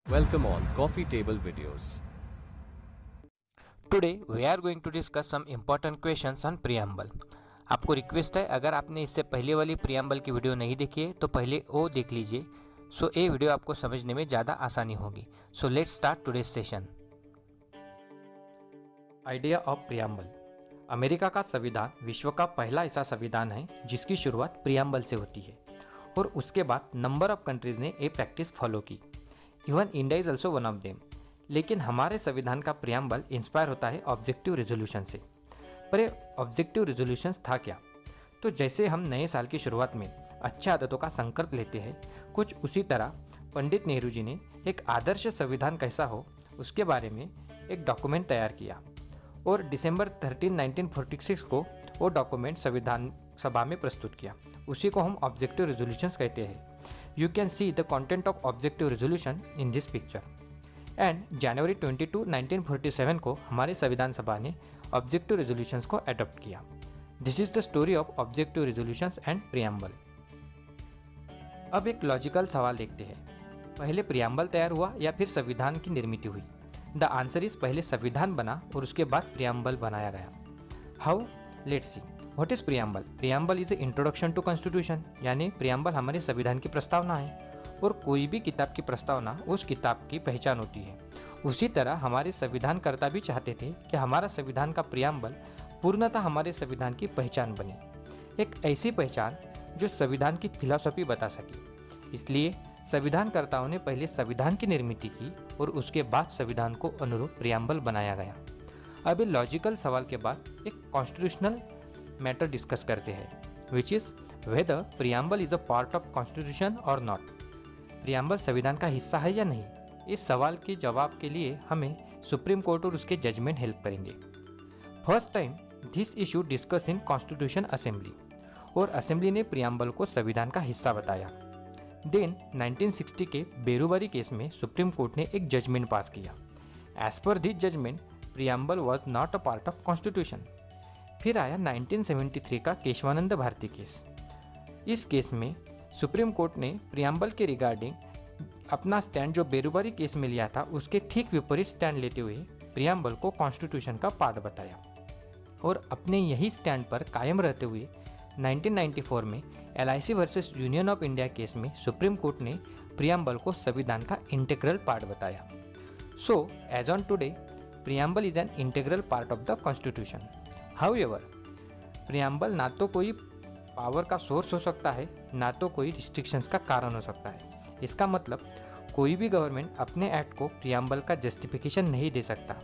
Welcome on Coffee Table Videos. Today we are going to discuss some important questions on preamble. आपको request है, अगर आपने इससे पहले वाली preamble की वीडियो नहीं देखी है तो पहले वो देख लीजिए। सो ये वीडियो आपको समझने में ज़्यादा आसानी होगी। So let's start today's session. Idea of preamble। America का संविधान विश्व का पहला ऐसा संविधान है जिसकी शुरुआत preamble से होती है और उसके बाद नंबर ऑफ कंट्रीज ने ये प्रैक्टिस फॉलो की। Even India is also one of them. लेकिन हमारे संविधान का प्रियम्बल इंस्पायर होता है ऑब्जेक्टिव रेजोल्यूशन से। पर ये ऑब्जेक्टिव रेजोल्यूशन था क्या? तो जैसे हम नए साल की शुरुआत में अच्छी आदतों का संकल्प लेते हैं, कुछ उसी तरह पंडित नेहरू जी ने एक आदर्श संविधान कैसा हो उसके बारे में एक डॉक्यूमेंट तैयार किया और दिसंबर 13, 1946 को वो डॉक्यूमेंट संविधान सभा में प्रस्तुत किया। उसी को हम ऑब्जेक्टिव रेजोल्यूशंस कहते हैं। You can see the content of objective resolution in this picture. And जनवरी 22, 1947 को हमारे संविधान सभा ने ऑब्जेक्टिव रेजोल्यूशंस को अडॉप्ट किया। This is the story of objective resolutions and preamble. अब एक लॉजिकल सवाल देखते हैं, पहले प्रियम्बल तैयार हुआ या फिर संविधान की निर्मित हुई? द आंसर इज पहले संविधान बना और उसके बाद प्रियम्बल बनाया गया। How? Let's see. What is preamble? Preamble is a introduction to constitution, यानी प्रियम्बल हमारे संविधान की प्रस्तावना है और कोई भी किताब की प्रस्तावना उस किताब की पहचान होती है। उसी तरह हमारे संविधानकर्ता भी चाहते थे कि हमारा संविधान का प्रियम्बल पूर्णतः हमारे संविधान की पहचान बने, एक ऐसी पहचान जो संविधान की फिलॉसफी बता सके। इसलिए संविधानकर्ताओं ने पहले संविधान की निर्मित की और उसके बाद संविधान को अनुरूप प्रियम्बल बनाया गया। अब ये लॉजिकल सवाल के बाद एक कॉन्स्टिट्यूशनल मैटर डिस्कस करते हैं, which is whether preamble is a part of constitution और नॉट। प्रियम्बल संविधान का हिस्सा है या नहीं? इस सवाल के जवाब के लिए हमें सुप्रीम कोर्ट और उसके जजमेंट हेल्प करेंगे। First time this issue discuss in constitution assembly और असेंबली ने प्रियम्बल को संविधान का हिस्सा बताया। देन 1960 के बेरुवारी केस में सुप्रीम कोर्ट ने एक जजमेंट पास किया। As per this judgment preamble was not a part of constitution. फिर आया 1973 का केशवानंद भारती केस। इस केस में सुप्रीम कोर्ट ने प्रियम्बल के रिगार्डिंग अपना स्टैंड जो बेरुवारी केस में लिया था उसके ठीक विपरीत स्टैंड लेते हुए प्रियम्बल को कॉन्स्टिट्यूशन का पार्ट बताया और अपने यही स्टैंड पर कायम रहते हुए 1994 में LIC versus union of India case में सुप्रीम कोर्ट ने प्रियम्बल को संविधान का इंटीग्रल पार्ट बताया। So as on today preamble is an integral part of the constitution. However preamble ना तो कोई पावर का सोर्स हो सकता है, ना तो कोई रिस्ट्रिक्शंस का कारण हो सकता है। इसका मतलब कोई भी गवर्नमेंट अपने एक्ट को प्रियम्बल का जस्टिफिकेशन नहीं दे सकता।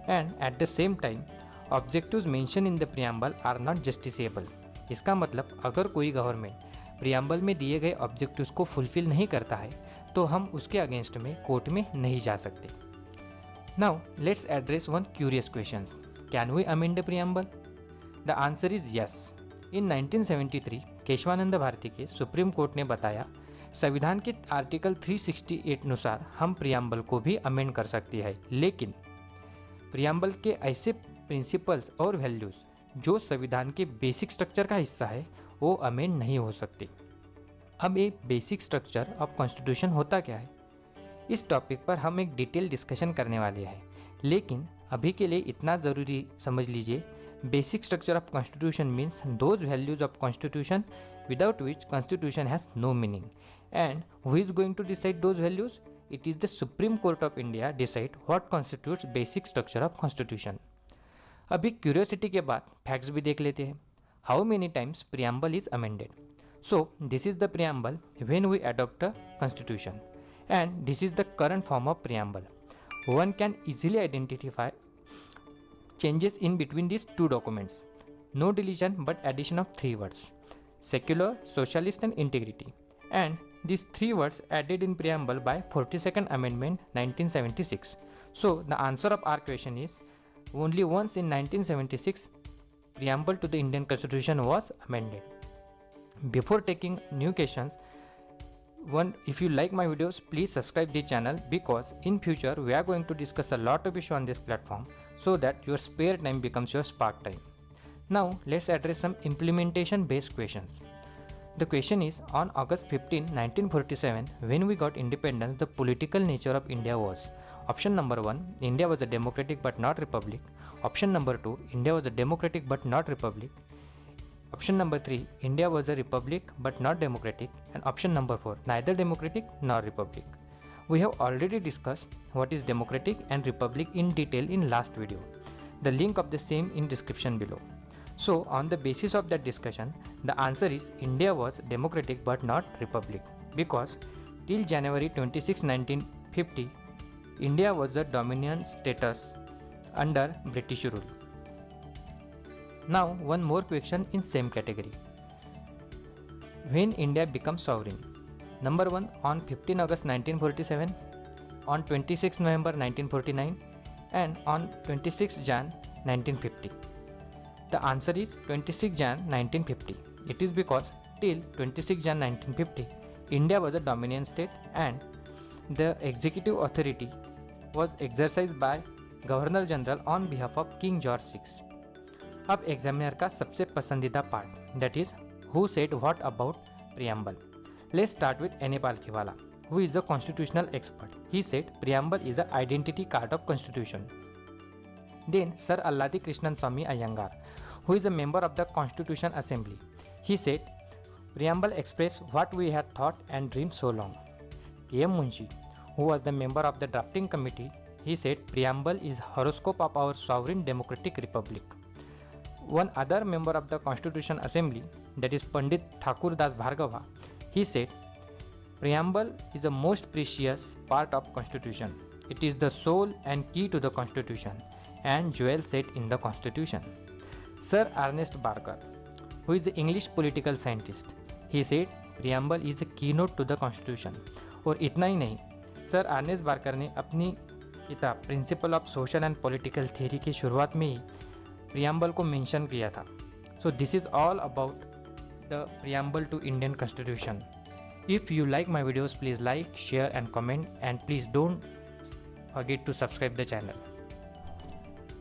And at the same time objectives mention in the preamble are not justiciable. इसका मतलब अगर कोई गवर्नमेंट प्रियम्बल में दिए गए ऑब्जेक्टिव्स को फुलफिल नहीं करता है तो हम उसके अगेंस्ट में कोर्ट में नहीं जा सकते। Now let's address one curious question. Can we amend the preamble? The answer is yes. In 1973 Keshavananda Bharati के सुप्रीम कोर्ट ने बताया संविधान के आर्टिकल 368 अनुसार हम प्रियम्बल को भी अमेंड कर सकते हैं, लेकिन प्रियम्बल के ऐसे प्रिंसिपल्स और वैल्यूज जो संविधान के बेसिक स्ट्रक्चर का हिस्सा है वो अमेंड नहीं हो सकते। अब ये बेसिक स्ट्रक्चर ऑफ कॉन्स्टिट्यूशन होता क्या है, इस टॉपिक पर हम एक डिटेल डिस्कशन करने वाले हैं, लेकिन अभी के लिए इतना ज़रूरी समझ लीजिए, basic structure of constitution means those values of constitution without which constitution has no meaning. And who is going to decide those values? It is the supreme court of India decide what constitutes basic structure of constitution. अभी curiosity के बाद facts भी देख लेते हैं। How many times preamble is amended? So this is the preamble when we adopt a constitution and this is the current form of preamble. One can easily identify changes in between these two documents. No deletion but addition of 3 words: secular, socialist and integrity. And these 3 words added in preamble by 42nd amendment 1976. So the answer of our question is only once in 1976 preamble to the Indian Constitution was amended. Before taking new questions, if you like my videos, please subscribe the channel because in future we are going to discuss a lot of issues on this platform so that your spare time becomes your spark time. Now let's address some implementation based questions. The question is, on August 15, 1947, when we got independence, the political nature of India was: option number 1, India was a democratic but not republic. Option number 2, India was a democratic but not republic. Option number 3, India was a republic but not democratic. And option number 4, neither democratic nor republic. We have already discussed what is democratic and republic in detail in last video. The link of the same in description below. So on the basis of that discussion, the answer is India was democratic but not republic, because till January 26, 1950, India was the dominant status under British rule. Now one more question in same category. When India becomes sovereign? Number 1, on 15 August 1947, on 26 November 1949, and on 26 Jan 1950. The answer is 26 Jan 1950. It is because till 26 Jan 1950, India was a dominant state and the executive authority was exercised by Governor General on behalf of King George VI. अब examiner का सबसे पसंदीदा part, that is who said what about preamble. Let's start with N A Palkhivala, who is a constitutional expert. He said preamble is an identity card of constitution. Then Sir Alladi Krishnan Swamy Iyengar, who is a member of the Constitution Assembly. He said preamble express what we had thought and dreamed so long. K.M. Munshi, who was the member of the drafting committee, he said preamble is horoscope of our sovereign democratic republic. One other member of the Constitution Assembly, that is Pandit Thakur Das Bhargava, he said preamble is the most precious part of Constitution. It is the soul and key to the Constitution and jewel set in the Constitution. Sir Ernest Barker, who is an English political scientist, he said preamble is a keynote to the Constitution. और इतना ही नहीं, sir Ernest Barker ने अपनी किताब principle of social and political theory की शुरुआत में ही प्रियम्बल को मेंशन किया था. So this is all about the preamble to Indian constitution. If you like my videos, please like, share and comment, and please don't forget to subscribe the channel.